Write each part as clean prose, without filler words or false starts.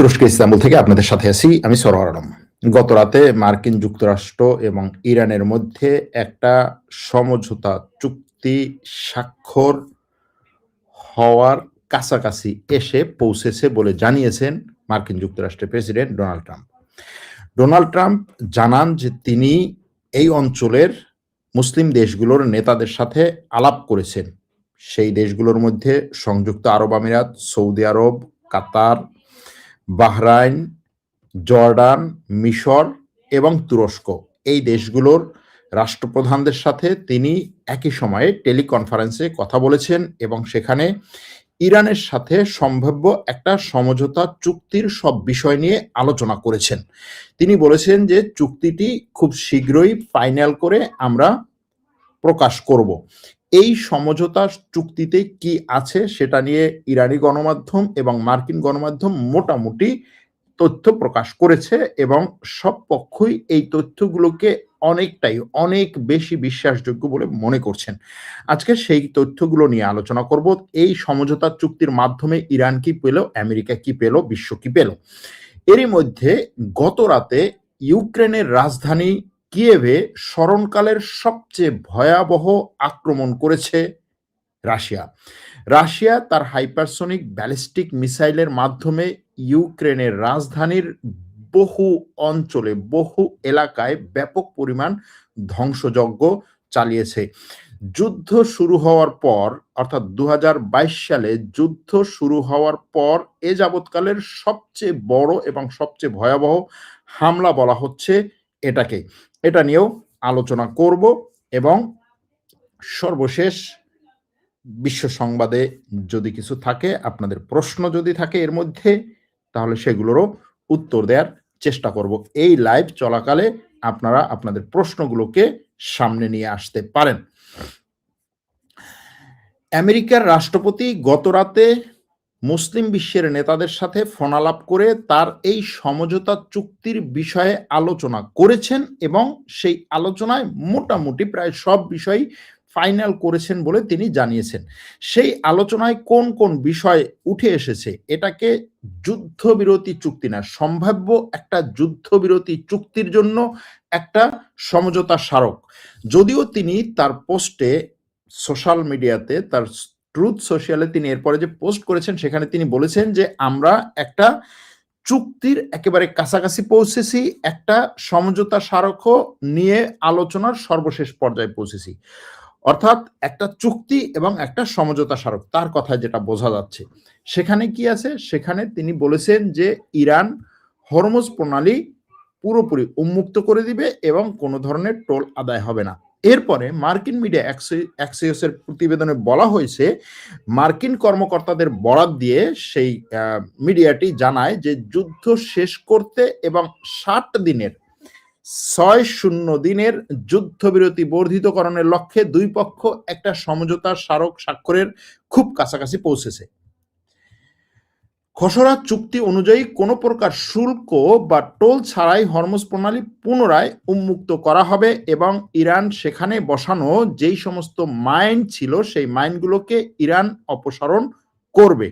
তুরস্ক ইস্তাম্বুল থেকে আপনাদের সাথে আছি আমি সরওয়ার আলম। গত রাতে মার্কিন যুক্তরাষ্ট্র এবং ইরানের মধ্যে একটা সমঝোতা চুক্তি স্বাক্ষর হওয়ার কাছাকাছি এসে পৌঁছেছে বলে জানিয়েছেন মার্কিন যুক্তরাষ্ট্রের president Donald Trump. Donald Trump জানান যে তিনি এই অঞ্চলের মুসলিম দেশগুলোর নেতাদের সাথে আলাপ করেছেন। সেই দেশগুলোর মধ্যে সংযুক্ত আরব আমিরাত, সৌদি আরব, কাতার, বাহরাইন, জর্ডান, মিশর এবং তুরস্ক, এই দেশগুলোর রাষ্ট্রপ্রধানদের সাথে তিনি একই সময়ে টেলিকনফারেন্সে কথা বলেছেন এবং সেখানে ইরানের সাথে সম্ভাব্য একটা সমঝোতা চুক্তির সব বিষয় নিয়ে আলোচনা করেছেন। তিনি বলেছেন যে চুক্তিটি খুব শীঘ্রই ফাইনাল করে আমরা প্রকাশ করব। এই সমঝোতা চুক্তিতে কি আছে সেটা নিয়ে ইরানি গণমাধ্যম এবং মার্কিন গণমাধ্যম মোটামুটি তথ্য প্রকাশ করেছে এবং সব পক্ষই এই তথ্যগুলোকে অনেক বেশি বিশ্বাসযোগ্য বলে মনে করছেন। আজকে সেই তথ্যগুলো নিয়ে আলোচনা করব। এই সমঝোতা চুক্তির মাধ্যমে ইরান কি পেল, আমেরিকা কি পেল, বিশ্ব কি পেল। এরই মধ্যে গত রাতে ইউক্রেনের রাজধানী কিয়েভে স্মরণকালের সবচেয়ে ভয়াবহ আক্রমণ করেছে রাশিয়া তার হাইপারসনিক ব্যালিস্টিক মিসাইলের মাধ্যমে ইউক্রেনের রাজধানীর বহু অঞ্চলে, বহু এলাকায় ব্যাপক পরিমাণ ধ্বংসযজ্ঞ চালিয়েছে। যুদ্ধ শুরু হওয়ার পর, অর্থাৎ 2022 সালে যুদ্ধ শুরু হওয়ার পর এ যাবৎকালের সবচেয়ে বড় এবং সবচেয়ে ভয়াবহ হামলা বলা হচ্ছে এটাকে। এটা নিয়েও আলোচনা করব এবং সর্বশেষ বিশ্ব সংবাদে যদি কিছু থাকে, আপনাদের প্রশ্ন যদি থাকে এর মধ্যে, তাহলে সেগুলোরও উত্তর দেওয়ার চেষ্টা করব। এই লাইভ চলাকালে আপনারা আপনাদের প্রশ্নগুলোকে সামনে নিয়ে আসতে পারেন। আমেরিকার রাষ্ট্রপতি গত রাতে মুসলিম বিশ্বের নেতাদের সাথে ফোন আলাপ করে তার এই সমঝোতা চুক্তির বিষয়ে আলোচনা করেছেন এবং সেই আলোচনায় মোটামুটি প্রায় সব বিষয় ফাইনাল করেছেন বলে তিনি জানিয়েছেন। সেই আলোচনায় কোন কোন বিষয় উঠে এসেছে, এটাকে যুদ্ধবিরতি চুক্তি না, সম্ভাব্য একটা যুদ্ধবিরতি চুক্তির জন্য একটা সমঝোতা স্মারক। যদিও তিনি তার পোস্টে সোশ্যাল মিডিয়াতে, তার ট্রুথ সোশ্যালে তিনি এরপরে যে পোস্ট করেছেন সেখানে তিনি বলেছেন যে আমরা একটা চুক্তির একেবারে কাছাকাছি পৌঁছেছি, একটা সমঝোতা স্মারকও নিয়ে আলোচনার সর্বশেষ পর্যায়ে পৌঁছেছি। অর্থাৎ একটা চুক্তি এবং একটা সমঝোতা স্মারক, তার কথায় যেটা বোঝা যাচ্ছে। সেখানে কি আছে? সেখানে তিনি বলেছেন যে ইরান হরমুজ প্রণালী পুরোপুরি উন্মুক্ত করে দিবে এবং কোনো ধরনের টোল আদায় হবে না। এরপরে মার্কিন মিডিয়া অ্যাক্সিওসের প্রতিবেদনে বলা হয়েছে, মার্কিন কর্মকর্তাদের বরাত দিয়ে সেই মিডিয়াটি জানায় যে যুদ্ধ শেষ করতে এবং 60 দিনের যুদ্ধবিরতি বর্ধিতকরণের লক্ষ্যে দুই পক্ষ একটা সমঝোতার স্মারক স্বাক্ষরের খুব কাছাকাছি পৌঁছেছে। খসড়া চুক্তি অনুযায়ী কোনো প্রকার শুল্ক বা টোল ছাড়াই হরমুজ প্রণালী পুনরায় উন্মুক্ত করা হবে এবং ইরান সেখানে বসানো যেই সমস্ত মাইন ছিল সেই মাইনগুলোকে ইরান অপসারণ করবে।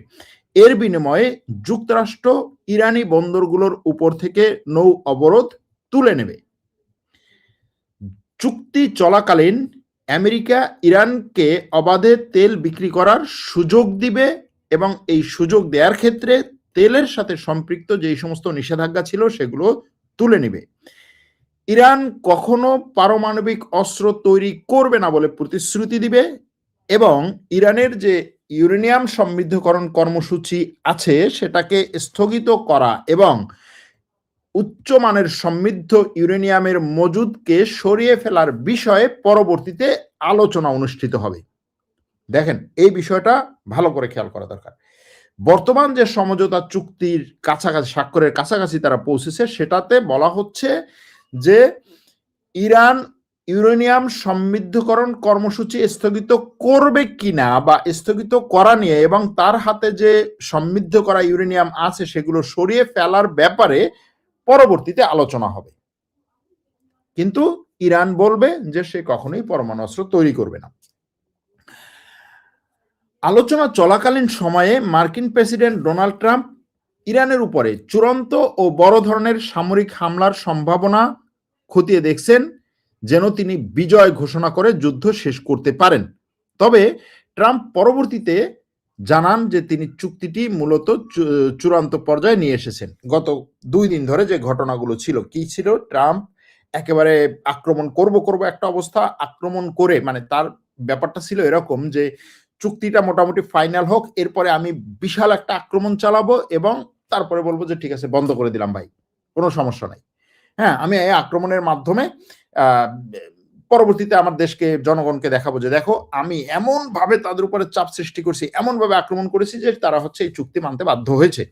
এর বিনিময়ে যুক্তরাষ্ট্র ইরানি বন্দরগুলোর উপর থেকে নৌ অবরোধ তুলে নেবে। চুক্তি চলাকালীন আমেরিকা ইরানকে অবাধে তেল বিক্রি করার সুযোগ দিবে এবং এই সুযোগ দেওয়ার ক্ষেত্রে তেলের সাথে সম্পৃক্ত যেই সমস্ত নিষেধাজ্ঞা ছিল সেগুলো তুলে নেবে। ইরান কখনো পারমাণবিক অস্ত্র তৈরি করবে না বলে প্রতিশ্রুতি দিবে এবং ইরানের যে ইউরেনিয়াম সমৃদ্ধকরণ কর্মসূচি আছে সেটাকে স্থগিত করা এবং উচ্চমানের সমৃদ্ধ ইউরেনিয়ামের মজুদকে সরিয়ে ফেলার বিষয়ে পরবর্তীতে আলোচনা অনুষ্ঠিত হবে। দেখেন, এই বিষয়টা ভালো করে খেয়াল করা দরকার। বর্তমান যে সমঝোতা চুক্তির কাছাকাছি, স্বাক্ষরের কাছাকাছি তারা পৌঁছেছে, সেটাতে বলা হচ্ছে যে ইরান ইউরেনিয়াম সমৃদ্ধকরণ কর্মসূচি স্থগিত করবে কিনা বা স্থগিত করা নিয়ে এবং তার হাতে যে সমৃদ্ধ করা ইউরেনিয়াম আছে সেগুলো সরিয়ে ফেলার ব্যাপারে পরবর্তীতে আলোচনা হবে। কিন্তু ইরান বলবে যে সে কখনোই পরমাণু অস্ত্র তৈরি করবে না। আলোচনা চলাকালীন সময়ে মার্কিন প্রেসিডেন্ট ডোনাল্ড ট্রাম্প ইরানের উপরে চূড়ান্ত ও বড় ধরনের সামরিক হামলার সম্ভাবনা খতিয়ে দেখছেন, যেন তিনি বিজয় ঘোষণা করে যুদ্ধ শেষ করতে পারেন। তবে ট্রাম্প পরবর্তীতে জানান যে তিনি চুক্তিটি মূলত চূড়ান্ত পর্যায়ে নিয়ে এসেছেন। গত 2 দিন ধরে যে ঘটনাগুলো ছিল, কি ছিল? ট্রাম্প একেবারে আক্রমণ করব একটা অবস্থা, আক্রমণ করে মানে তার ব্যাপারটা ছিল এরকম যে চুক্তিটা মোটামুটি ফাইনাল হোক, এরপরে আমি বিশাল একটা আক্রমণ চালাবো এবং তারপরে বলবো যে ঠিক আছে বন্ধ করে দিলাম ভাই, কোনো সমস্যা নাই। হ্যাঁ, আমি এই আক্রমণের মাধ্যমে পরবর্তীতে আমার দেশকে, জনগণকে দেখাবো যে দেখো আমি এমন ভাবে তাদের উপরে চাপ সৃষ্টি করছি, এমন ভাবে আক্রমণ করেছি যে তারা হচ্ছে এই চুক্তি মানতে বাধ্য হয়েছে।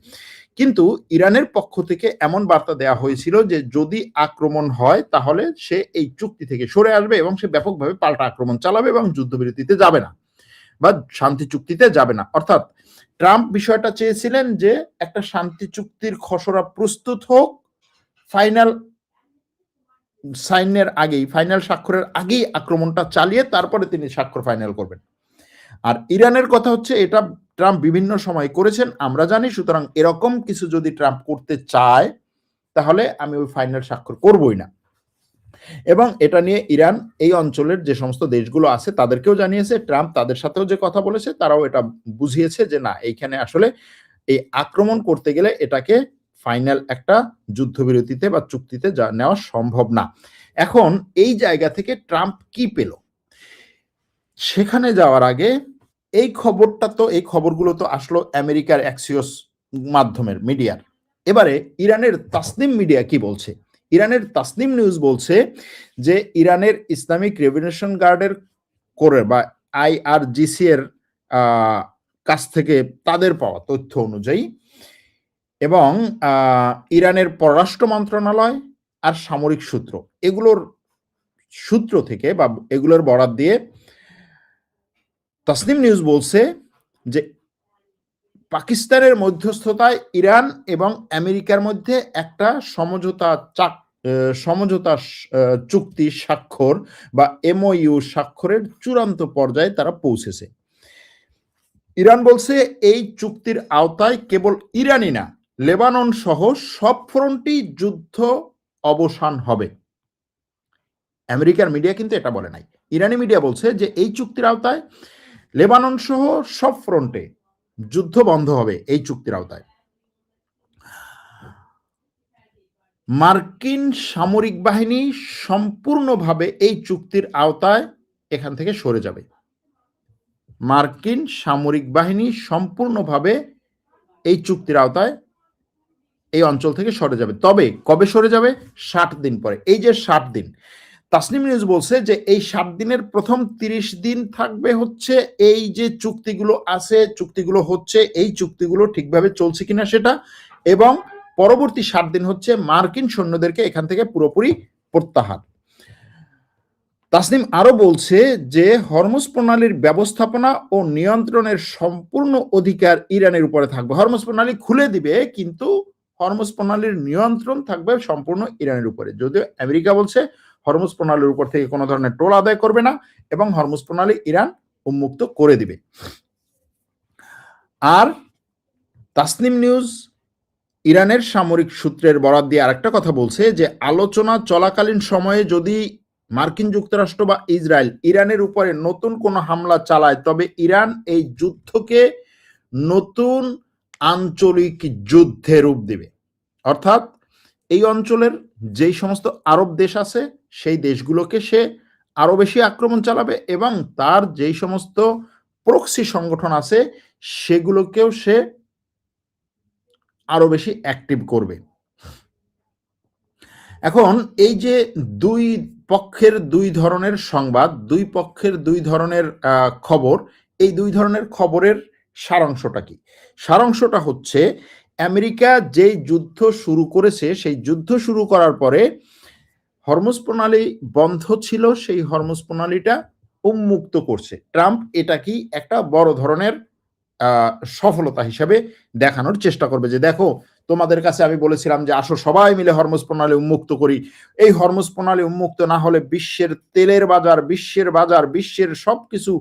কিন্তু ইরানের পক্ষ থেকে এমন বার্তা দেওয়া হয়েছিল যে যদি আক্রমণ হয় তাহলে সে এই চুক্তি থেকে সরে আসবে এবং সে ব্যাপকভাবে পাল্টা আক্রমণ চালাবে এবং যুদ্ধবিরতিতে যাবে না বা শান্তি চুক্তিতে যাবে না। অর্থাৎ ট্রাম্প বিষয়টা চেয়েছিলেন যে একটা শান্তি চুক্তির খসড়া প্রস্তুত হোক, ফাইনাল সাইনের আগেই, ফাইনাল স্বাক্ষরের আগেই আক্রমণটা চালিয়ে তারপরে তিনি স্বাক্ষর ফাইনাল করবেন। আর ইরানের কথা হচ্ছে এটা ট্রাম্প বিভিন্ন সময় করেছেন, আমরা জানি। সুতরাং এরকম কিছু যদি ট্রাম্প করতে চায় তাহলে আমি ওই ফাইনাল স্বাক্ষর করবই না। এবং এটা নিয়ে ইরান এই অঞ্চলের যে সমস্ত দেশগুলো আছে তাদেরকেও জানিয়েছে, ট্রাম্প তাদের সাথেও যে কথা বলেছে তারাও এটা বুঝিয়েছে যে না, এইখানে আসলে এই আক্রমণ করতে গেলে এটাকে ফাইনাল একটা যুদ্ধবিরতিতে বা চুক্তিতে নেওয়া সম্ভব না। এখন এই জায়গা থেকে ট্রাম্প কি পেল? সেখানে যাওয়ার আগে এই খবরগুলো তো আসলো আমেরিকার অ্যাক্সিওস মাধ্যমের মিডিয়ার। এবারে ইরানের তাসনিম মিডিয়া কি বলছে? ইরানের তাসনিম নিউজ বলছে যে ইরানের ইসলামিক রেভলিউশন গার্ডের কোরে বা IRGC এর কাছ থেকে তাদের পাওয়া তথ্য অনুযায়ী এবং ইরানের পররাষ্ট্র মন্ত্রণালয় আর সামরিক সূত্র, এগুলোর সূত্র থেকে বা এগুলোর বরাত দিয়ে তাসনিম নিউজ বলছে যে পাকিস্তানের মধ্যস্থতায় ইরান এবং আমেরিকার মধ্যে একটা সমঝোতা চুক্তি স্বাক্ষর বা MOU স্বাক্ষরের চূড়ান্ত পর্যায়ে তারা পৌঁছেছে। ইরান বলছে এই চুক্তির আওতায় কেবল ইরানই না, লেবানন সহ সব ফ্রন্টেই যুদ্ধ অবসান হবে। আমেরিকার মিডিয়া কিন্তু এটা বলে নাই। ইরানি মিডিয়া বলছে যে এই চুক্তির আওতায় লেবানন সহ সব ফ্রন্টে যুদ্ধ বন্ধ হবে এই চুক্তির আওতায়। মার্কিন সামরিক বাহিনী সম্পূর্ণভাবে এই চুক্তির আওতায় এখান থেকে সরে যাবে। মার্কিন সামরিক বাহিনী সম্পূর্ণভাবে এই চুক্তির আওতায় এই অঞ্চল থেকে সরে যাবে। তবে কবে সরে যাবে? 60 দিন পরে। এই যে 60 দিন, তাসনিম নিউজ বলছে যে এই 60 দিনের প্রথম 30 দিন থাকবে হচ্ছে এই যে চুক্তিগুলো আছে, চুক্তিগুলো হচ্ছে, এই চুক্তিগুলো ঠিকভাবে চলছে কিনা সেটা, এবং পরবর্তী 60 দিন হচ্ছে মার্কিন সৈন্যদেরকে এখান থেকে পুরোপুরি প্রত্যাহার। তাসনিম আরো বলছে যে হরমুজ প্রণালীর ব্যবস্থাপনা ও নিয়ন্ত্রণের সম্পূর্ণ অধিকার ইরানের উপরে থাকবে। হরমুজ প্রণালী খুলে দিবে, কিন্তু হরমুজ প্রণালীর নিয়ন্ত্রণ থাকবে সম্পূর্ণ ইরানের উপরে। যদিও আমেরিকা বলছে হরমুজ প্রণালীর উপর থেকে কোনো ধরনের টোল আদায় করবে না এবং হরমুজ প্রণালী ইরান উন্মুক্ত করে দিবে। আর তাসনিম নিউজ ইরানের সামরিক সূত্রের বরাত দিয়ে আরেকটা কথা বলছে যে আলোচনা চলাকালীন সময়ে যদি মার্কিন যুক্তরাষ্ট্র বা ইসরায়েল ইরানের উপরে নতুন কোনো হামলা চালায়, তবে ইরান এই যুদ্ধকে নতুন আঞ্চলিক যুদ্ধে রূপ দেবে। অর্থাৎ এই অঞ্চলের যেই সমস্ত আরব দেশ আছে সেই দেশগুলোকে সে আরো বেশি আক্রমণ চালাবে এবং তার যেই সমস্ত প্রক্সি সংগঠন আছে সেগুলোকেও সে আরো বেশি অ্যাক্টিভ করবে। এখন এই যে দুই পক্ষের দুই ধরনের সংবাদ, দুই পক্ষের দুই ধরনের খবর, এই দুই ধরনের খবরের সারাংশটা কি? সারাংশটা হচ্ছে আমেরিকা যেই যুদ্ধ শুরু করেছে, সেই যুদ্ধ শুরু করার পরে হরমুজ প্রণালী বন্ধ ছিল, সেই হরমুজ প্রণালীটা উন্মুক্ত করছে। ট্রাম্প এটা কি একটা বড় ধরনের সফলতা হিসাবে দেখানোর চেষ্টা করবে যে দেখো তোমাদের কাছে আমি বলেছিলাম যে আসো সবাই মিলে হরমুজ প্রণালী উন্মুক্ত করি। এই হরমুজ প্রণালী উন্মুক্ত না হলে বিশ্বের তেলের বাজার, বিশ্বের সবকিছু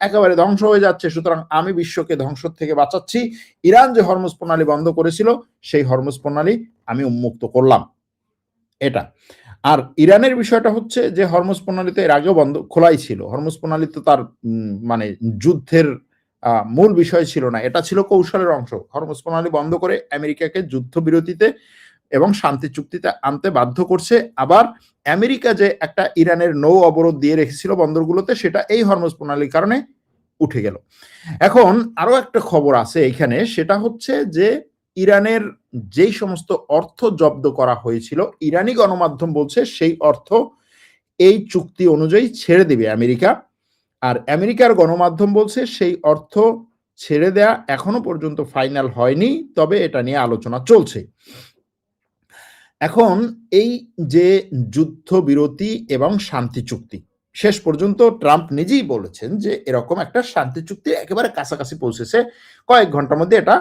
একেবারে ধ্বংস হয়ে যাচ্ছে। সুতরাং আমি বিশ্বকে ধ্বংস থেকে বাঁচাচ্ছি। ইরান যে হরমুজ প্রণালী বন্ধ করেছিল সেই হরমুজ প্রণালী আমি উন্মুক্ত করলাম। এটা। আর ইরানের বিষয়টা হচ্ছে যে হরমুজ প্রণালী তো এর আগেও বন্ধ খোলাই ছিল। হরমুজ প্রণালী তো তার মানে যুদ্ধের মূল বিষয় ছিল না, এটা ছিল কৌশলের অংশ। হরমুজ প্রণালী বন্ধ করে আমেরিকাকে যুদ্ধবিরতিতে এবং শান্তি চুক্তিতে আনতে বাধ্য করছে। আবার আমেরিকা যে একটা ইরানের নৌ অবরোধ দিয়ে রেখেছিল বন্দরগুলোতে, সেটা এই হরমুজ প্রণালীর কারণে উঠে গেল। এখন আরো একটা খবর আছে এখানে, সেটা হচ্ছে যে ইরানের যেই সমস্ত অর্থ জব্দ করা হয়েছিল, ইরানি গণমাধ্যম বলছে সেই অর্থ এই চুক্তি অনুযায়ী ছেড়ে দিবে আমেরিকা। আর আমেরিকার গণমাধ্যম বলছে সেই অর্থ ছেড়ে দেয়া এখনো পর্যন্ত ফাইনাল হয়নি, তবে এটা নিয়ে আলোচনা চলছে। এখন এই যে যুদ্ধবিরতি এবং শান্তি চুক্তি, শেষ পর্যন্ত ট্রাম্প নিজেই বলেছেন যে এরকম একটা শান্তি চুক্তি একেবারে কাছাকাছি পৌঁছেছে, কয়েক ঘন্টার মধ্যে এটা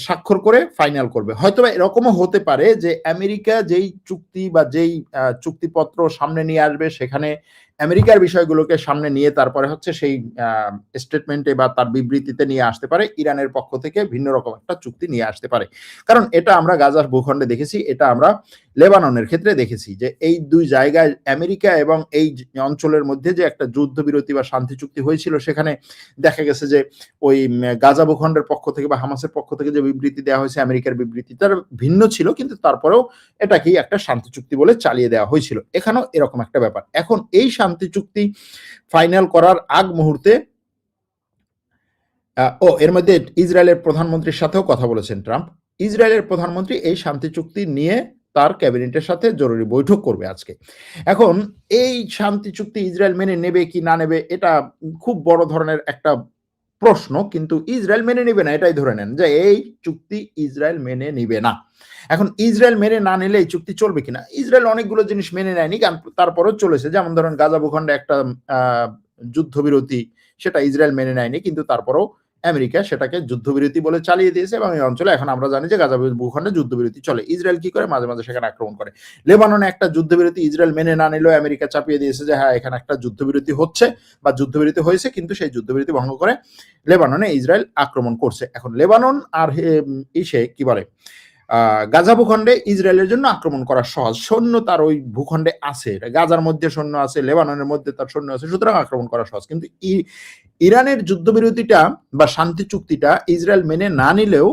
স্বাক্ষর করে ফাইনাল করবে। হয়তোবা এরকমও হতে পারে যে আমেরিকা যেই চুক্তি বা যেই চুক্তিপত্র সামনে নিয়ে আসবে, সেখানে আমেরিকার বিষয়গুলোকে সামনে নিয়ে তারপরে হচ্ছে সেই স্টেটমেন্টে বা তার বিবৃতিতে নিয়ে আসতে পারে ইরানের পক্ষ থেকে ভিন্ন রকম একটা চুক্তি নিয়ে আসতে পারে। কারণ এটা আমরা গাজার ভূখণ্ডে দেখেছি, এটা আমরা লেবাননের ক্ষেত্রে দেখেছি যে এই দুই জায়গায় আমেরিকা এবং এই অঞ্চলের মধ্যে যে একটা যুদ্ধবিরতি বা শান্তি চুক্তি হয়েছিল, সেখানে দেখা গেছে যে ওই গাজা ভূখণ্ডের পক্ষ থেকে বা হামাসের পক্ষ থেকে যে বিবৃতি দেওয়া হয়েছে, আমেরিকার বিবৃতি তার ভিন্ন ছিল, কিন্তু তারপরেও এটাকেই একটা শান্তি চুক্তি বলে চালিয়ে দেওয়া হয়েছিল। এখানেও এরকম একটা ব্যাপার। এখন এই শান্তি চুক্তি ফাইনাল করার আগ মুহূর্তে এর মধ্যে ইসরায়েলের প্রধানমন্ত্রীর সাথেও কথা বলেছেন ট্রাম্প। ইসরায়েলের প্রধানমন্ত্রী এই শান্তি চুক্তি নিয়ে তার ক্যাবিনেটের সাথে জরুরি বৈঠক করবে আজকে। এখন এই শান্তি চুক্তি ইসরায়েল মেনে নেবে কি না নেবে, এটা খুব বড় ধরনের একটা প্রশ্ন, কিন্তু ইসরায়েল মেনে নেবে না এটাই ধরে নেন যে এই চুক্তি ইসরায়েল মেনে নিবে না। এখন ইসরায়েল মেনে না নিলে এই চুক্তি চলবে কিনা, ইসরায়েল অনেকগুলো জিনিস মেনে নেয়নি, তারপরেও চলেছে। যেমন ধরেন গাজা ভূখণ্ডে একটা যুদ্ধবিরতি, সেটা ইসরায়েল মেনে নেয়নি, কিন্তু তারপরেও আমেরিকা সেটাকে যুদ্ধবিরতি বলে চালিয়ে দিয়েছে এবং এই অঞ্চলে এখন আমরা জানি যে গাজা ভূখণ্ডে যুদ্ধবিরতি চলে। ইসরায়েল কি করে, মাঝে মাঝে সেখানে আক্রমণ করে। লেবাননে একটা যুদ্ধবিরতি ইসরায়েল মেনে না নিলেও আমেরিকা চাপিয়ে দিয়েছে যে হ্যাঁ এখানে একটা যুদ্ধবিরতি হচ্ছে বা যুদ্ধবিরতি হয়েছে, কিন্তু সেই যুদ্ধবিরতি ভঙ্গ করে লেবাননে ইসরায়েল আক্রমণ করছে। এখন লেবানন আর কি বলে গাজা ভূখণ্ডে ইসরায়েলের জন্য আক্রমণ করা সহজ, সৈন্য তার ওই ভূখণ্ডে আছে, গাজার মধ্যে সৈন্য আছে, লেবাননের মধ্যে তার সৈন্য আছে, সুতরাং আক্রমণ করা সহজ। কিন্তু ইরানের যুদ্ধবিরতিটা বা শান্তি চুক্তিটা ইসরায়েল মেনে না নিলেও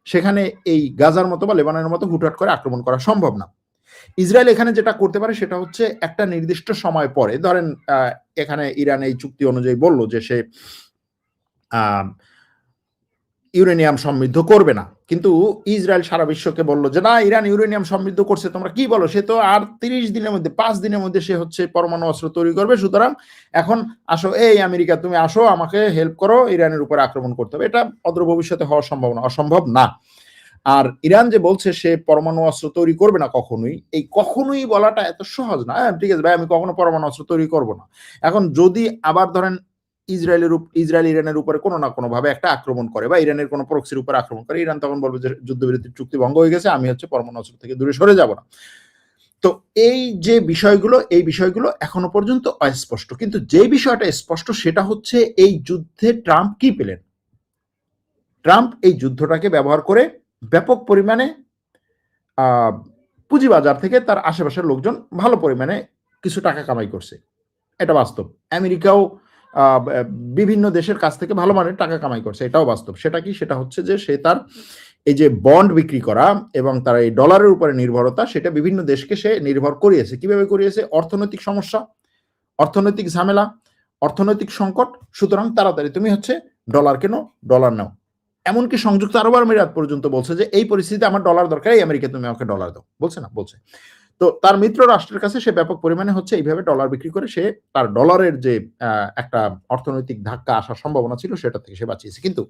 সেখানে এই গাজার মতো বা লেবাননের মতো হুটহাট করে আক্রমণ করা সম্ভব না। ইসরায়েল এখানে যেটা করতে পারে সেটা হচ্ছে একটা নির্দিষ্ট সময় পরে, ধরেন এখানে ইরান এই চুক্তি অনুযায়ী বলল যে সে ইউরেনিয়াম সমৃদ্ধ করবে না, কিন্তু ইসরায়েল সারা বিশ্বকে বলল যে না, ইরান ইউরেনিয়াম সমৃদ্ধ করছে, তোমরা কি বলো, সে তো আর 30 দিনের মধ্যে 5 দিনের মধ্যে সে হচ্ছে পরমাণু অস্ত্র তৈরি করবে, সুতরাং এখন আসো, এই আমেরিকা তুমি আসো, আমাকে হেল্প করো, ইরানের উপর আক্রমণ করতে হবে। এটা অদূর ভবিষ্যতে হওয়ার সম্ভাবনা অসম্ভব না। আর ইরান যে বলছে সে পরমাণু অস্ত্র তৈরি করবে না কখনোই, এই কখনোই বলাটা এত সহজ না। ঠিক আছে ভাই, আমি কখনো পরমাণু অস্ত্র তৈরি করব না। এখন যদি আবার ধরেন ইসরায়েল ইরানের উপরে কোনো না কোনো ভাবে একটা আক্রমণ করে বা ইরানের কোনো প্রক্সির উপর আক্রমণ করে, ইরান তখন বলবে যে যুদ্ধবিরতির চুক্তি ভঙ্গ হয়ে গেছে, আমি হচ্ছে পরমাণু অস্ত্র থেকে দূরে সরে যাব না। তো এই যে বিষয়গুলো এখনো পর্যন্ত অস্পষ্ট, কিন্তু যে বিষয়টা স্পষ্ট সেটা হচ্ছে এই যুদ্ধে ট্রাম্প কি পেলেন। ট্রাম্প এই যুদ্ধটাকে ব্যবহার করে ব্যাপক পরিমাণে পুঁজিবাজার থেকে তার আশেপাশের লোকজন ভালো পরিমাণে কিছু টাকা কামাই করছে, এটা বাস্তব। আমেরিকাও বিভিন্ন দেশের কাছ থেকে ভালো মানের টাকা কামাই করছে, এটাও বাস্তব। সেটা কি, সেটা হচ্ছে যে সে তার এই যে বন্ড বিক্রি করা এবং তার এই ডলারের উপরে নির্ভরতা, সেটা বিভিন্ন দেশকে সে নির্ভর করিয়েছে। কিভাবে করিয়েছে? অর্থনৈতিক সমস্যা, অর্থনৈতিক ঝামেলা, অর্থনৈতিক সংকট, সুতরাং তাড়াতাড়ি তুমি হচ্ছে ডলার কেনো, ডলার নাও। এমনকি সংযুক্ত আরব আমিরাত পর্যন্ত বলছে যে এই পরিস্থিতিতে আমার ডলার দরকার, এই আমেরিকা তুমি আমাকে ডলার দাও, বলছে না? বলছে। তো তার মিত্র রাষ্ট্রের কাছে সে ব্যাপক পরিমাণে হচ্ছে এইভাবে ডলার বিক্রি করে সে তার ডলারের যে একটা অর্থনৈতিক ধাক্কা আসার সম্ভাবনা ছিল সেটা থেকে সে বাঁচিয়েছে। কিন্তু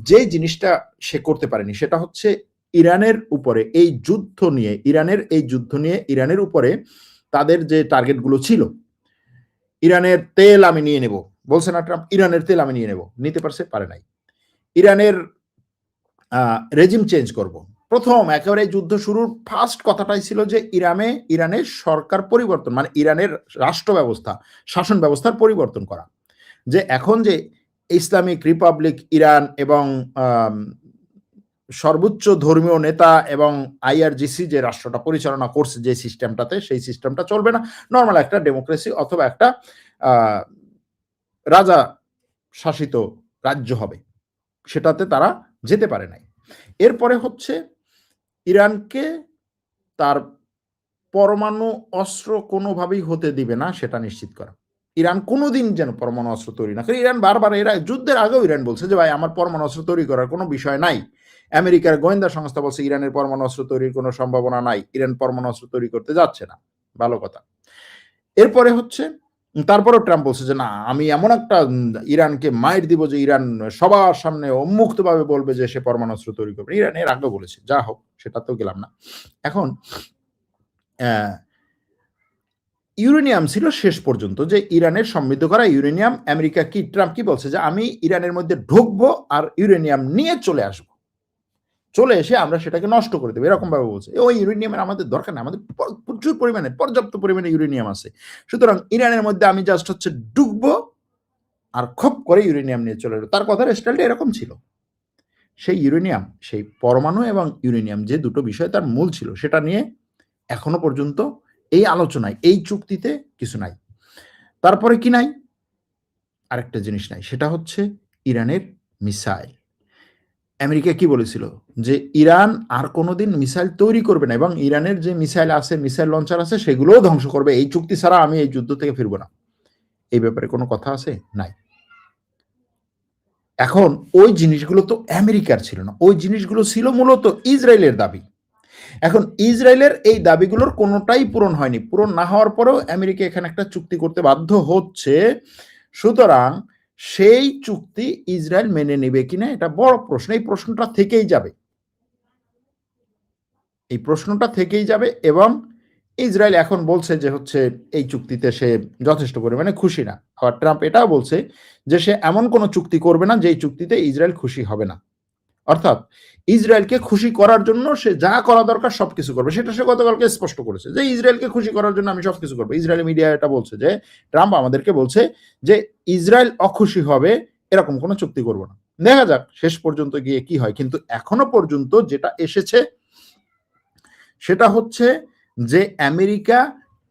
যে জিনিসটা সে করতে পারেনি সেটা হচ্ছে ইরানের উপরে এই যুদ্ধ নিয়ে, ইরানের উপরে তাদের যে টার্গেটগুলো ছিল, ইরানের তেল আমি নিয়ে নেব বলছে না ট্রাম্প, ইরানের তেল আমি নিয়ে নেব, নিতে পারছে? পারে নাই। ইরানের রেজিম চেঞ্জ করব, প্রথম একেবারে যুদ্ধ শুরুর ফার্স্ট কথাটাই ছিল যে ইরানের সরকার পরিবর্তন, মানে ইরানের রাষ্ট্র ব্যবস্থা, শাসন ব্যবস্থার পরিবর্তন করা। যে এখন যে ইসলামিক রিপাবলিক ইরান এবং সর্বোচ্চ ধর্মীয় নেতা এবং আইআরজিসি যে রাষ্ট্রটা পরিচালনা করছে যে সিস্টেমটাতে, সেই সিস্টেমটা চলবে না। নর্মাল একটা ডেমোক্রেসি অথবা একটা রাজা শাসিত রাজ্য হবে, সেটাতে তারা যেতে পারে নাই। এরপরে হচ্ছে ইরানকে তার পরমাণু অস্ত্র কোনোভাবেই হতে দিবে না সেটা নিশ্চিত করা। ইরান কোনোদিন যেন পরমাণু অস্ত্র তৈরি না করে। ইরান বারবার, এরা যুদ্ধের আগেও ইরান বলছে যে ভাই আমার পরমাণু অস্ত্র তৈরি করার কোনো বিষয় নাই। আমেরিকার গোয়েন্দা সংস্থা বলছে ইরানের পরমাণু অস্ত্র তৈরির কোনো সম্ভাবনা নাই, ইরান পরমাণু অস্ত্র তৈরি করতে যাচ্ছে না। ভালো কথা। এরপরে হচ্ছে তারপরও ট্রাম্প বলছে যে না, আমি এমন একটা ইরানকে মাইর দিব যে ইরান সবার সামনে উন্মুক্তভাবে বলবে যে সে পরমাণু অস্ত্র তৈরি করবে। ইরান এর আগেও বলেছে, যা হোক সেটাতেও গেলাম না। এখন ইউরেনিয়াম ছিল শেষ পর্যন্ত, যে ইরানের সমৃদ্ধ করা ইউরেনিয়াম, আমেরিকা কি, ট্রাম্প কি বলছে যে আমি ইরানের মধ্যে ঢুকবো আর ইউরেনিয়াম নিয়ে চলে আসবো, চলে এসে আমরা সেটাকে নষ্ট করে দেবো, এরকম ভাবে বলছে। ওই ইউরেনিয়ামের আমাদের দরকার নেই, আমাদের প্রচুর পরিমাণে, পর্যাপ্ত পরিমাণে ইউরেনিয়াম আছে, সুতরাং ইরানের মধ্যে আমি জাস্ট হচ্ছে ঢুকবো আর খপ করে ইউরেনিয়াম নিয়ে চলে যাবো। তার কথার স্টাইলটা এরকম ছিল। সেই ইউরেনিয়াম, সেই পরমাণু এবং ইউরেনিয়াম যে দুটো বিষয় তার মূল ছিল, সেটা নিয়ে এখনো পর্যন্ত এই আলোচনায়, এই চুক্তিতে কিছু নাই। তারপরে কি নাই? আরেকটা জিনিস নাই, সেটা হচ্ছে ইরানের মিসাইল। আমেরিকা কি বলেছিল যে ইরান আর কোনোদিন মিসাইল তৈরি করবে না এবং ইরানের যে মিসাইল আছে, মিসাইল লঞ্চার আছে, সেগুলোও ধ্বংস করবে। এই চুক্তি ছাড়া আমি এই যুদ্ধ থেকে ফিরবো না। এই ব্যাপারে কোনো কথা আছে? নাই। এখন ওই জিনিসগুলো তো আমেরিকার ছিল না, ওই জিনিসগুলো ছিল মূলত ইসরায়েলের দাবি। এখন ইসরায়েলের এই দাবিগুলোর কোনোটাই পূরণ হয়নি। পূরণ না হওয়ার পরেও আমেরিকা এখানে একটা চুক্তি করতে বাধ্য হচ্ছে। সুতরাং সেই চুক্তি ইসরায়েল মেনে নেবে কিনা এটা বড় প্রশ্ন। এই প্রশ্নটা থেকেই যাবে, এই প্রশ্নটা থেকেই যাবে। এবং ইসরায়েল এখন বলছে যে হচ্ছে এই চুক্তিতে সে যথেষ্ট পরিমাণে খুশি না। আবার ট্রাম্প এটাও বলছে যে সে এমন কোনো চুক্তি করবে না যেই চুক্তিতে ইসরায়েল খুশি হবে না। অর্থাৎ ইসরায়েলকে খুশি করার জন্য সে যা করা দরকার সবকিছু করবে, সেটা সে গতকালকে স্পষ্ট করেছে যে ইসরায়েলকে খুশি করার জন্য আমি সবকিছু করবো। ইসরায়েলি মিডিয়া এটা বলছে যে ট্রাম্প আমাদেরকে বলছে যে ইসরায়েল অখুশি হবে এরকম কোনো চুক্তি করবো না। দেখা যাক শেষ পর্যন্ত গিয়ে কি হয়। কিন্তু এখনো পর্যন্ত যেটা এসেছে সেটা হচ্ছে যে আমেরিকা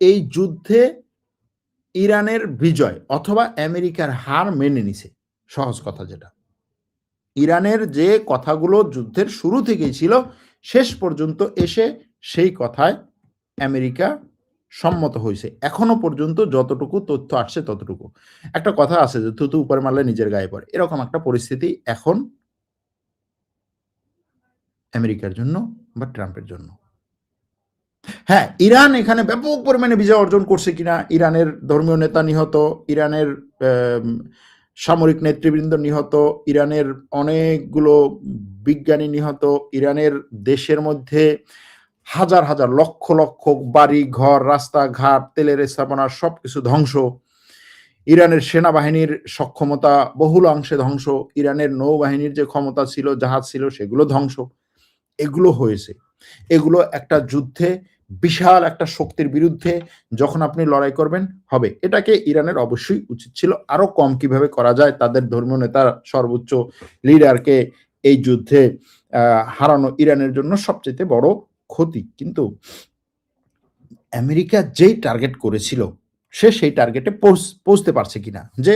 এই যুদ্ধে ইরানের বিজয় অথবা আমেরিকার হার মেনে নিছে। সহজ কথা, যেটা ইরানের যে কথাগুলো যুদ্ধের শুরু থেকেই ছিল, শেষ পর্যন্ত এসে সেই কথায় আমেরিকা সম্মত হয়েছে। এখনো পর্যন্ত যতটুকু তথ্য আসছে ততটুকু। একটা কথা আছে যে থুতু উপরে মারলে নিজের গায়ে পড়ে, এরকম একটা পরিস্থিতি এখন আমেরিকার জন্য বা ট্রাম্পের জন্য। হ্যাঁ, ইরান এখানে ব্যাপক পরিমাণে বিজয় অর্জন করছে কিনা, ইরানের ধর্মীয় নেতা নিহত, ইরানের সামরিক নেতৃবৃন্দ নিহত, ইরানের অনেকগুলো বিজ্ঞানী নিহত, ইরানের দেশের মধ্যে হাজার হাজার লক্ষ লক্ষ বাড়ি ঘর, রাস্তাঘাট, তেলের স্থাপনা সবকিছু ধ্বংস, ইরানের সেনাবাহিনীর সক্ষমতা বহুল অংশে ধ্বংস, ইরানের নৌবাহিনীর যে ক্ষমতা ছিল, জাহাজ ছিল, সেগুলো ধ্বংস। এগুলো হয়েছে। এগুলো একটা যুদ্ধে বিশাল একটা শক্তির বিরুদ্ধে যখন আপনি লড়াই করবেন হবে। এটাকে ইরানের অবশ্যই উচিত ছিল আরো কম কিভাবে করা যায়, তাদের ধর্মীয় নেতার সর্বোচ্চ লিডারকে এই যুদ্ধে হারানো ইরানের জন্য সবচেয়ে বড় ক্ষতি। কিন্তু আমেরিকা যেই টার্গেট করেছিল সে সেই টার্গেটে পৌঁছতে পারছে কিনা, যে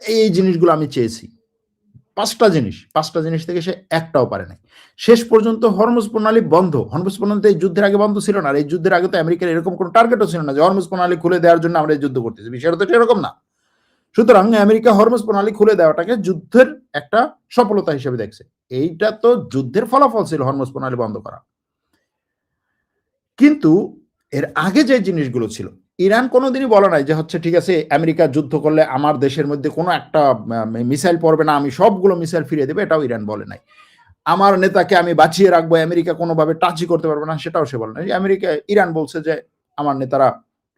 এই জিনিসগুলো আমি চেয়েছি, পাঁচটা জিনিস থেকে সে একটাও পারে নাই। শেষ পর্যন্ত হরমুজ প্রণালী বন্ধ। হরমুজ প্রণালী এই যুদ্ধের আগে বন্ধ ছিল না, আর এই যুদ্ধের আগে তো আমেরিকার এরকম কোনো টার্গেটও ছিল না যে হরমুজ প্রণালী খুলে দেওয়ার জন্য আমরা এই যুদ্ধ করতেছি, বিষয়টা তো এরকম না। সুতরাং আমেরিকা হরমুজ প্রণালী খুলে দেওয়াটাকে যুদ্ধের একটা সফলতা হিসেবে দেখছে। এইটা তো যুদ্ধের ফলাফল ছিল হরমুজ প্রণালী বন্ধ করা। কিন্তু এর আগে যে জিনিসগুলো ছিল, ইরান কোনোদিনই বলে নাই যে হচ্ছে ঠিক আছে আমেরিকা যুদ্ধ করলে আমার দেশের মধ্যে কোনো একটা মিসাইল পড়বে না, আমি সবগুলো মিসাইল ফিরিয়ে দেবে, এটাও ইরান বলে নাই। আমার নেতাকে আমি বাঁচিয়ে রাখবো, আমেরিকা কোনোভাবে টাচই করতে পারবে না, সেটাও সে বলে নাই। ইরান বলছে যে আমার নেতারা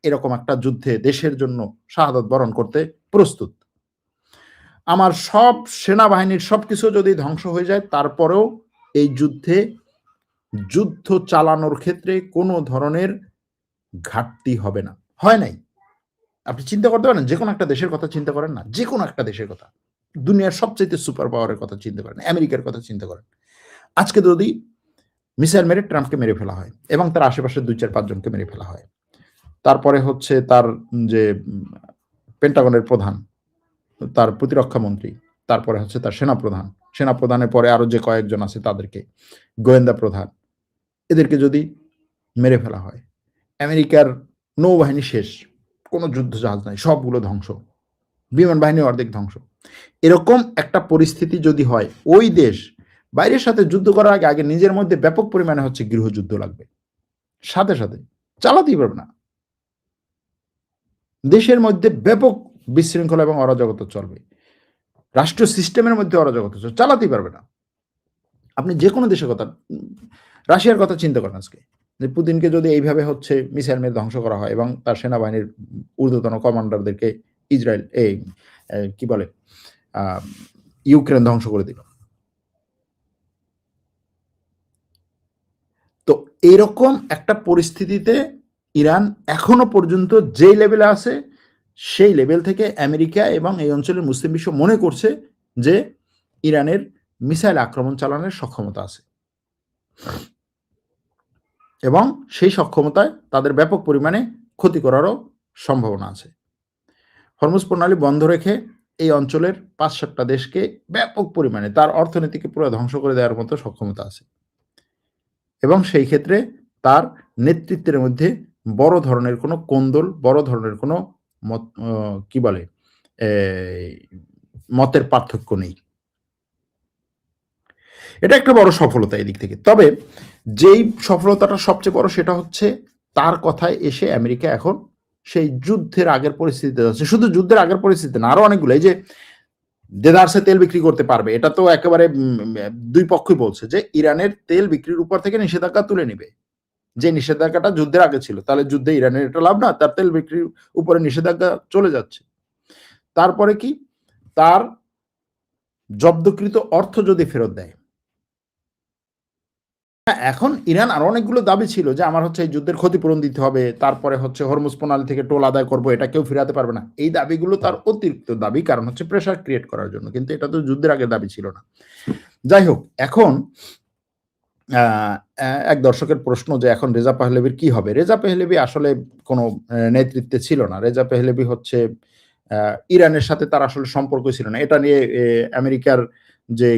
এরকম একটা যুদ্ধে দেশের জন্য শাহাদত বরণ করতে প্রস্তুত। আমার সব সেনাবাহিনীর সবকিছু যদি ধ্বংস হয়ে যায় তারপরেও এই যুদ্ধে যুদ্ধ চালানোর ক্ষেত্রে কোনো ধরনের ঘাটতি হবে না। হয় নাই। আপনি চিন্তা করতে পারেন, যেকোনো একটা দেশের কথা চিন্তা করেন না। যেকোনো একটা দেশের কথা। দুনিয়ার সবচাইতে সুপার পাওয়ারের কথা চিন্তা করেন। আমেরিকার কথা চিন্তা করেন। আজকে যদি মিসাইল মেরে ট্রাম্পকে মেরে ফেলা হয় এবং তার আশেপাশের ২, ৪, ৫ জনকে মেরে ফেলা হয়। তারপরে হচ্ছে তার যে পেন্টাগনের প্রধান, তার প্রতিরক্ষা মন্ত্রী, তারপরে হচ্ছে তার সেনাপ্রধান, সেনাপ্রধানের পরে আরো যে কয়েকজন আছে তাদেরকে, গোয়েন্দা প্রধান, এদেরকে যদি মেরে ফেলা হয়, আমেরিকার নৌবাহিনী শেষ, কোনো যুদ্ধ জাহাজ নাই, সবগুলো ধ্বংস, বিমান বাহিনী অর্ধেক ধ্বংস। এরকম একটা পরিস্থিতি যদি হয়, ওই দেশ বাইরের সাথে যুদ্ধ করার আগে আগে নিজের মধ্যে ব্যাপক পরিমাণে হচ্ছে গৃহযুদ্ধ লাগবে, সাথে সাথে চালাতেই পারবে না। দেশের মধ্যে ব্যাপক বিশৃঙ্খলা এবং অরাজকতা চলবে, রাষ্ট্রীয় সিস্টেমের মধ্যে অরাজকতা চলবে, চালাতেই পারবে না। আপনি যে কোনো দেশের কথা, রাশিয়ার কথা চিন্তা করেন আজকে, যে পুতিনকে যদি এইভাবে হচ্ছে মিসাইল মেরে ধ্বংস করা হয় এবং তার সেনাবাহিনীর ঊর্ধ্বতন কমান্ডারদেরকে ইসরায়েল এই কি বলে ইউক্রেন ধ্বংস করে দিল। তো এরকম একটা পরিস্থিতিতে ইরান এখনো পর্যন্ত যেই লেভেলে আছে, সেই লেভেল থেকে আমেরিকা এবং এই অঞ্চলের মুসলিম বিশ্ব মনে করছে যে ইরানের মিসাইল আক্রমণ চালানোর সক্ষমতা আছে এবং সেই সক্ষমতায় তাদের ব্যাপক পরিমাণে ক্ষতি করারও সম্ভাবনা আছে। হরমুজ প্রণালী বন্ধ রেখে এই অঞ্চলের ৫-৭টা দেশকে ব্যাপক পরিমাণে তার অর্থনীতিকে পুরো ধ্বংস করে দেওয়ার মতো সক্ষমতা আছে এবং সেই ক্ষেত্রে তার নেতৃত্বের মধ্যে বড় ধরনের কোনো কোন্দল, বড় ধরনের কোনো কি বলে মতের পার্থক্য নেই। এটা একটা বড় সফলতা এদিক থেকে। তবে যেই সফলতাটা সবচেয়ে বড়, সেটা হচ্ছে তার কথায় এসে আমেরিকা এখন সেই যুদ্ধের আগের পরিস্থিতিতে যাচ্ছে। শুধু যুদ্ধের আগের পরিস্থিতি না, আরো অনেকগুলো, এই যে দেদারসে তেল বিক্রি করতে পারবে, এটা তো একেবারে দুই পক্ষই বলছে যে ইরানের তেল বিক্রির উপর থেকে নিষেধাজ্ঞা তুলে নিবে, যে নিষেধাজ্ঞাটা যুদ্ধের আগে ছিল। তাহলে যুদ্ধে ইরানের এটা লাভ না, তার তেল বিক্রির উপরে নিষেধাজ্ঞা চলে যাচ্ছে। তারপরে কি, তার জব্দকৃত অর্থ যদি ফেরত দেয়। এখন ইরান আরো অনেকগুলো দাবি ছিল যে আমার হচ্ছে এই যুদ্ধের ক্ষতিপূরণ দিতে হবে, তারপরে হচ্ছে হরমুজ প্রণালী থেকে টোল আদায় করবো, এটা কেউ ফিরাতে পারবে না। এই দাবিগুলো তার অতিরিক্ত দাবি, কারণ হচ্ছে প্রেশার ক্রিয়েট করার জন্য, কিন্তু এটা তো যুদ্ধের আগে দাবি ছিল না। যাই হোক, এখন এক দর্শকের প্রশ্ন যে এখন রেজা পাহলেভির কি হবে। রেজা পাহলেভি আসলে কোনো নেতৃত্বে ছিল না। রেজা পাহলেভি হচ্ছে ইরানের সাথে তার আসলে সম্পর্ক ছিল না। এটা নিয়ে আমেরিকার যে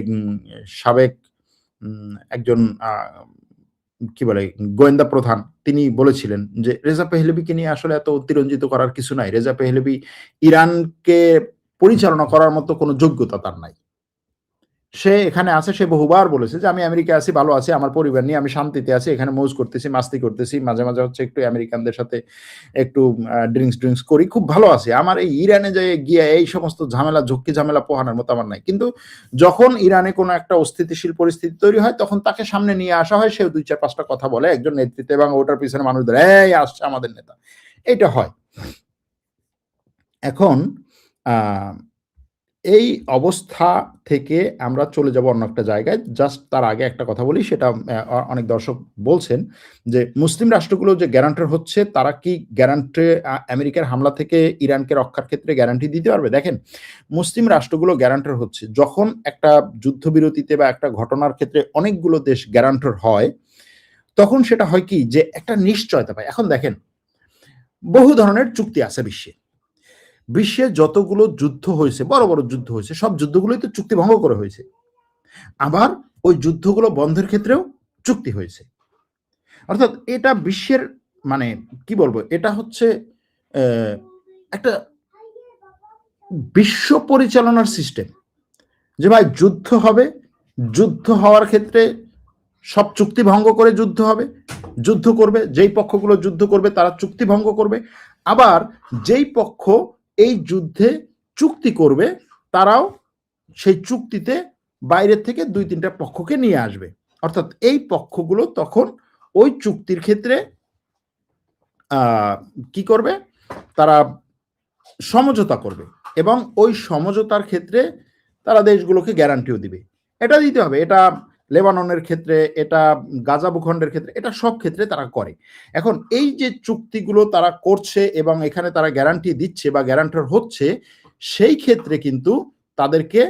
সাবেক একজন কি বলে গোয়েন্দা প্রধান, তিনি বলেছিলেন যে রেজা পাহলেভিকে নিয়ে আসলে এত অতিরঞ্জিত করার কিছু নাই। রেজা পাহলেভি ইরানকে পরিচালনা করার মতো কোনো যোগ্যতা তার নাই। সে এখানে আছে, সে বহুবার বলেছে যে আমি আমেরিকায় আছি, ভালো আছি, আমার পরিবার নিয়ে আমি শান্তিতে আছি, এখানে মৌজ করতেছি, মাস্তি করতেছি, মাঝে মাঝে হচ্ছে একটু আমেরিকানদের সাথে একটু ড্রিঙ্কস করি, খুব ভালো আছি। আমার এই ইরানে যে গিয়ে এই সমস্ত ঝামেলা, ঝক্কি ঝামেলা পোহানোর মতো আমার নাই। কিন্তু যখন ইরানে কোনো একটা অস্থিতিশীল পরিস্থিতি তৈরি হয়, তখন তাকে সামনে নিয়ে আসা হয়, সে ২-৪-৫টা কথা বলে একজন নেতৃত্বে এবং ওটার পিছনে মানুষদের এই আসছে আমাদের নেতা, এটা হয়। এখন এই অবস্থা থেকে আমরা চলে যাব অন্য একটা জায়গায়। জাস্ট তার আগে একটা কথা বলি, সেটা অনেক দর্শক বলছেন যে মুসলিম রাষ্ট্রগুলো যে গ্যারান্টার হচ্ছে, তারা কি গ্যারান্টি আমেরিকার হামলা থেকে ইরানকে রক্ষার ক্ষেত্রে গ্যারান্টি দিতে পারবে? দেখেন, মুসলিম রাষ্ট্রগুলো গ্যারান্টার হচ্ছে যখন একটা যুদ্ধবিরতিতে বা একটা ঘটনার ক্ষেত্রে অনেকগুলো দেশ গ্যারান্টার হয়, তখন সেটা হয় কি যে একটা নিশ্চয়তা পায়। এখন দেখেন, বহু ধরনের চুক্তি আছে বিশ্বে। বিশ্বে যতগুলো যুদ্ধ হয়েছে, বড় বড় যুদ্ধ হয়েছে, সব যুদ্ধগুলোই তো চুক্তি ভঙ্গ করে হয়েছে। আবার ওই যুদ্ধগুলো বন্ধের ক্ষেত্রেও চুক্তি হয়েছে। অর্থাৎ এটা বিশ্বের মানে কি বলবো, এটা হচ্ছে একটা বিশ্ব পরিচালনার সিস্টেম, যে ভাই যুদ্ধ হবে, যুদ্ধ হওয়ার ক্ষেত্রে সব চুক্তি ভঙ্গ করে যুদ্ধ হবে, যুদ্ধ করবে যেই পক্ষগুলো যুদ্ধ করবে তারা চুক্তি ভঙ্গ করবে, আবার যেই পক্ষ এই যুদ্ধে চুক্তি করবে তারাও সেই চুক্তিতে বাইরের থেকে ২-৩টা পক্ষকে নিয়ে আসবে। অর্থাৎ এই পক্ষগুলো তখন ওই চুক্তির ক্ষেত্রে কি করবে, তারা সমঝোতা করবে এবং ওই সমঝোতার ক্ষেত্রে তারা দেশগুলোকে গ্যারান্টিও দিবে। এটা দিতে হবে, এটা লেবাননের ক্ষেত্রে, এটা গাজা ভূখণ্ডের ক্ষেত্রে, এটা সব ক্ষেত্রে তারা করে। এখন এই যে চুক্তিগুলো তারা করছে এবং এখানে তারা গ্যারান্টি দিচ্ছে বা গ্যারান্টর হচ্ছে, সেই ক্ষেত্রে কিন্তু তাদেরকে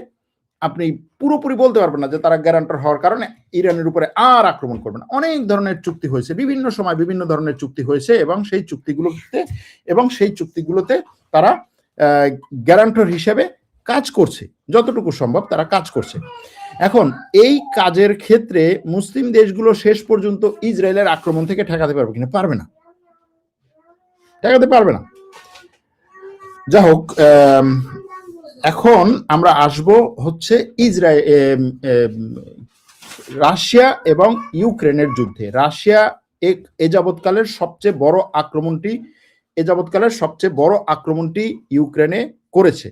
আপনি পুরোপুরি বলতে পারবেন না যে তারা গ্যারান্টর হওয়ার কারণে ইরানের উপরে আর আক্রমণ করবে না। অনেক ধরনের চুক্তি হয়েছে, বিভিন্ন সময় বিভিন্ন ধরনের চুক্তি হয়েছে এবং সেই চুক্তিগুলোতে তারা গ্যারান্টর হিসেবে কাজ করছে, যতটুকু সম্ভব তারা কাজ করছে। এখন এই কাজের ক্ষেত্রে মুসলিম দেশগুলো শেষ পর্যন্ত ইসরায়েলের আক্রমণ থেকে ঠেকাতে পারবে কিনা? পারবে না, ঠেকাতে পারবে না। যা হোক, এখন আমরা আসব হচ্ছে রাশিয়া এবং ইউক্রেনের যুদ্ধে। রাশিয়া এ যাবৎকালের সবচেয়ে বড় আক্রমণটি ইউক্রেনে করেছে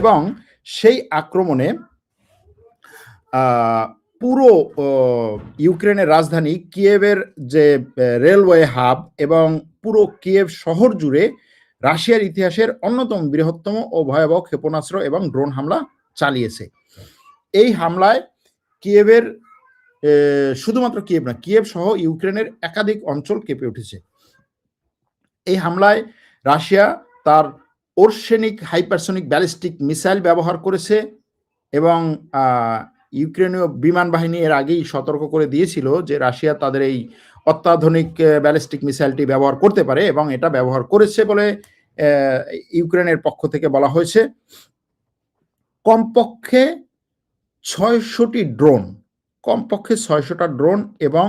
এবং সেই আক্রমণে পুরো ইউক্রেনের রাজধানী কিয়েভের যে রেলওয়ে হাব এবং পুরো কিয়েভ শহর জুড়ে রাশিয়ার ইতিহাসের অন্যতম বৃহত্তম ও ভয়াবহ ক্ষেপণাস্ত্র এবং ড্রোন হামলা চালিয়েছে। এই হামলায় কিয়েভের শুধুমাত্র কিয়েভ না, কিয়েভ সহ ইউক্রেনের একাধিক অঞ্চল কেঁপে উঠেছে। এই হামলায় রাশিয়া তার ওরসেনিক হাইপারসনিক ব্যালিস্টিক মিসাইল ব্যবহার করেছে এবং ইউক্রেনীয় বিমান বাহিনী এর আগেই সতর্ক করে দিয়েছিল যে রাশিয়া তাদের এই অত্যাধুনিক ব্যালিস্টিক মিসাইলটি ব্যবহার করতে পারে এবং এটা ব্যবহার করেছে বলে ইউক্রেনের পক্ষ থেকে বলা হয়েছে। কমপক্ষে 600টি ড্রোন এবং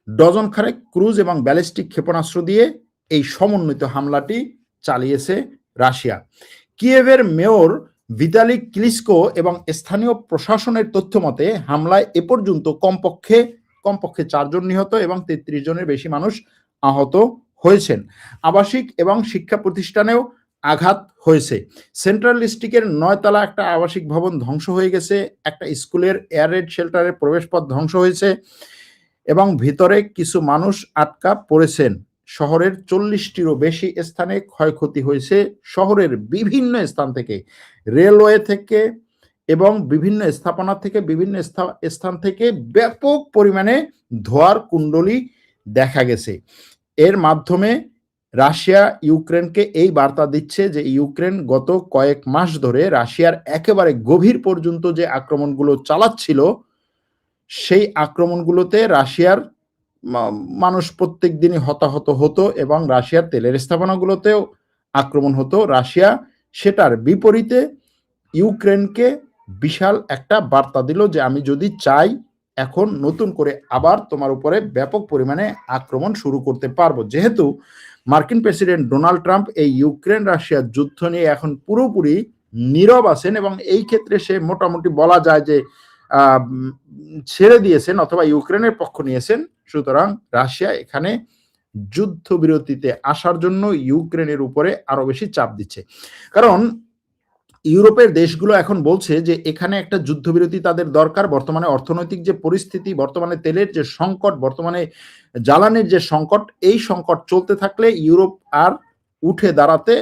ডজন খানেক ক্রুজ এবং ব্যালিস্টিক ক্ষেপণাস্ত্র দিয়ে এই সমন্বিত হামলাটি চালিয়েছে রাশিয়া। কিয়েভের মেয়র ভিতালি ক্লিচকো এবং স্থানীয় প্রশাসনের তথ্য মতে হামলায় এ পর্যন্ত কমপক্ষে 4 জন নিহত এবং 33 জনের বেশি মানুষ আহত হয়েছেন। আবাসিক এবং শিক্ষা প্রতিষ্ঠানেও আঘাত হয়েছে। সেন্ট্রাল ডিস্ট্রিক্টের 9 তলা একটা আবাসিক ভবন ধ্বংস হয়ে গেছে, একটা স্কুলের এয়ার রেড শেল্টারের প্রবেশপথ ধ্বংস হয়েছে এবং ভিতরে কিছু মানুষ আটকা পড়েছেন। শহরের 40টিরও বেশি স্থানে ক্ষয়ক্ষতি হয়েছে। শহরের বিভিন্ন স্থান থেকে, রেলওয়ে থেকে এবং বিভিন্ন স্থাপনা থেকে, বিভিন্ন স্থান থেকে ব্যাপক পরিমাণে ধোঁয়ার কুণ্ডলী দেখা গেছে। এর মাধ্যমে রাশিয়া ইউক্রেনকে এই বার্তা দিচ্ছে যে ইউক্রেন গত কয়েক মাস ধরে রাশিয়ার একেবারে গভীর পর্যন্ত যে আক্রমণগুলো চালাচ্ছিল, সেই আক্রমণগুলোতে রাশিয়ার মানুষ প্রত্যেক দিনই হতাহত হতো এবং রাশিয়ার তেলের স্থাপনাগুলোতেও আক্রমণ হতো। রাশিয়া সেটার বিপরীতে ইউক্রেনকে বিশাল একটা বার্তা দিল যে আমি যদি চাই এখন নতুন করে আবার তোমার উপরে ব্যাপক পরিমাণে আক্রমণ শুরু করতে পারবো। যেহেতু মার্কিন প্রেসিডেন্ট ডোনাল্ড ট্রাম্প এই ইউক্রেন রাশিয়ার যুদ্ধ নিয়ে এখন পুরোপুরি নীরব আছেন এবং এই ক্ষেত্রে সে মোটামুটি বলা যায় যে ছেড়ে দিয়েছেন অথবা ইউক্রেনের পক্ষ নিয়েছেন। সুতরাং রাশিয়া এখানে যুদ্ধবিরতিতে আসার জন্য ইউক্রেনের উপরে আরো বেশি চাপ দিচ্ছে, কারণ ইউরোপের দেশগুলো এখন বলছে যে এখানে একটা যুদ্ধবিরতি তাদের দরকার। বর্তমানে অর্থনৈতিক যে পরিস্থিতি, বর্তমানে তেলের যে সংকট, বর্তমানে জ্বালানির যে সংকট, এই সংকট চলতে থাকলে ইউরোপ আর উঠে দাঁড়াতে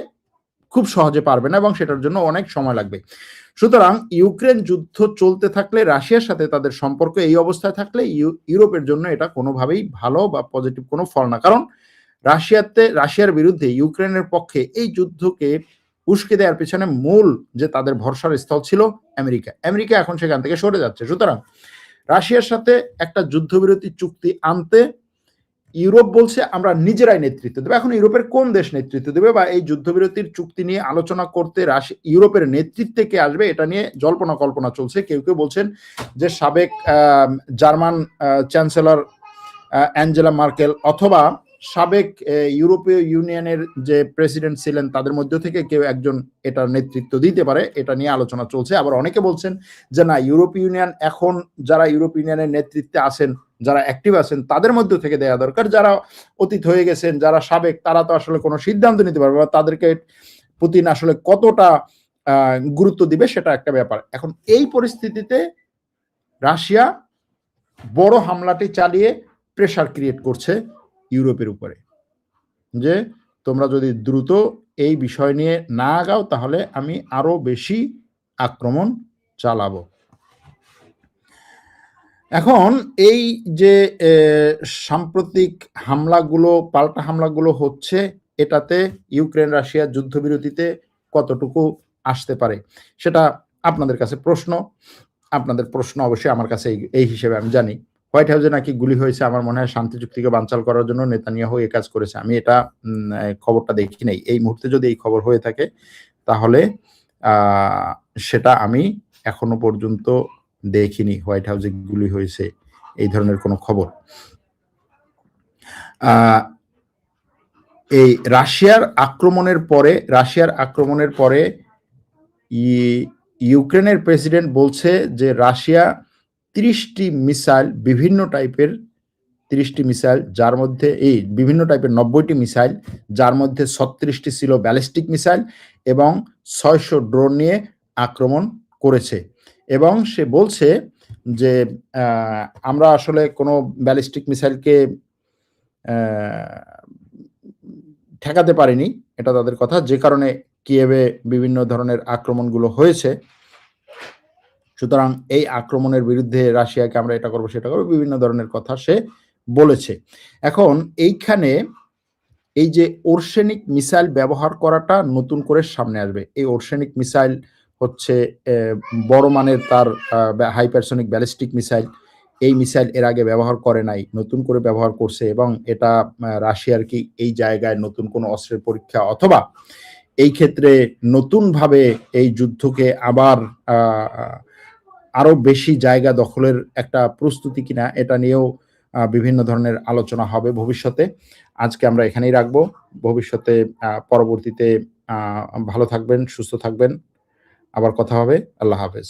খুব সহজে পারবে না এবং সেটার জন্য অনেক সময় লাগবে। সুতরাং ইউক্রেন যুদ্ধ চলতে থাকলে, রাশিয়ার সাথে তাদের সম্পর্ক এই অবস্থায় থাকলে ইউরোপের জন্য এটা কোনোভাবেই ভালো বা পজিটিভ কোনো ফল না, কারণ রাশিয়ার বিরুদ্ধে ইউক্রেনের পক্ষে এই যুদ্ধকে উস্কে দেওয়ার পিছনে মূল যে তাদের ভরসার স্থল ছিল আমেরিকা এখন সেখান থেকে সরে যাচ্ছে। সুতরাং রাশিয়ার সাথে একটা যুদ্ধবিরতি চুক্তি আনতে ইউরোপ বলছে আমরা নিজেরাই নেতৃত্ব দেবো। এখন ইউরোপের কোন দেশ নেতৃত্ব দেবে বা এই যুদ্ধবিরতির চুক্তি নিয়ে আলোচনা করতে ইউরোপের নেতৃত্বে কে আসবে, এটা নিয়ে জল্পনা কল্পনা চলছে। কেউ কেউ বলছেন যে সাবেক জার্মান চ্যান্সেলর অ্যাঞ্জেলা মার্কেল অথবা সাবেক ইউরোপীয় ইউনিয়নের যে প্রেসিডেন্ট ছিলেন তাদের মধ্য থেকে কেউ একজন এটার নেতৃত্ব দিতে পারে, এটা নিয়ে আলোচনা চলছে। আবার অনেকে বলছেন যে না, ইউরোপীয় ইউনিয়ন এখন যারা ইউরোপীয় ইউনিয়নের নেতৃত্বে আছেন, যারা অ্যাক্টিভ আছেন তাদের মধ্য থেকে দেওয়া দরকার। যারা অতীত হয়ে গেছেন, যারা সাবেক, তারা তো আসলে কোনো সিদ্ধান্ত নিতে পারবে না, তাদেরকে পুতিন আসলে কতটা গুরুত্ব দিবে সেটা একটা ব্যাপার। এখন এই পরিস্থিতিতে রাশিয়া বড় হামলাটি চালিয়ে প্রেসার ক্রিয়েট করছে ইউরোপের উপরে যে তোমরা যদি দ্রুত এই বিষয় নিয়ে না আগাও তাহলে আমি আরো বেশি আক্রমণ চালাবো। এখন এই যে সাম্প্রতিক হামলাগুলো, পাল্টা হামলাগুলো হচ্ছে, এটাতে ইউক্রেন রাশিয়া যুদ্ধবিরতিতে কতটুকু আসতে পারে? সেটা আপনাদের কাছে প্রশ্ন। আপনাদের প্রশ্ন অবশ্যই আমার কাছে এই হিসেবে আমি জানি। হোয়াইট হাউসে নাকি গুলি হয়েছে। আমার মনে হয় শান্তি চুক্তিকে বানচাল করার জন্য নেতানিয়াহু এই কাজ করেছে। আমি এটা খবরটা দেখি নাই। এই মুহূর্তে যদি এই খবর হয়ে থাকে তাহলে আ সেটা আমি এখনো পর্যন্ত দেখিনি। হোয়াইট হাউসে গুলি হয়েছে এই ধরনের কোনো খবর। আ এই রাশিয়ার আক্রমণের পরে ইউক্রেনের প্রেসিডেন্ট বলছে যে রাশিয়া ৩০ টি মিসাইল, বিভিন্ন টাইপের ৩০ টি মিসাইল, যার মধ্যে বিভিন্ন টাইপের ৯০ টি মিসাইল, যার মধ্যে ৩৬ টি ছিল ব্যালিস্টিক মিসাইল এবং ৬০০ ড্রোন নিয়ে আক্রমণ করেছে। এবং সে বলছে যে আমরা আসলে কোনো ব্যালিস্টিক মিসাইলকে ঠেকাতে পারিনি, এটা তাদের কথা। যে কারণে কিয়েভে বিভিন্ন ধরনের আক্রমণগুলো হয়েছে। সুতরাং এই আক্রমণের বিরুদ্ধে রাশিয়াকে আমরা এটা করবো, সেটা করবো, বিভিন্ন ধরনের কথা সে বলেছে। এখন এইখানে এই যে ওরসেনিক মিসাইল ব্যবহার করাটা নতুন করে সামনে আসবে। এই ওরসেনিক মিসাইল হচ্ছে বড় মানের তার হাইপারসনিক ব্যালিস্টিক মিসাইল। এই মিসাইল এর আগে ব্যবহার করে নাই, নতুন করে ব্যবহার করছে এবং এটা রাশিয়ার কি এই জায়গায় নতুন কোনো অস্ত্রের পরীক্ষা, অথবা এই ক্ষেত্রে নতুনভাবে এই যুদ্ধকে আবার আরো বেশি জায়গা দখলের একটা প্রস্তুতি কিনা, এটা নিয়েও বিভিন্ন ধরনের আলোচনা হবে ভবিষ্যতে। আজকে আমরা এখানেই রাখবো। ভবিষ্যতে পরবর্তীতে ভালো থাকবেন, সুস্থ থাকবেন। আবার কথা হবে। আল্লাহ হাফেজ।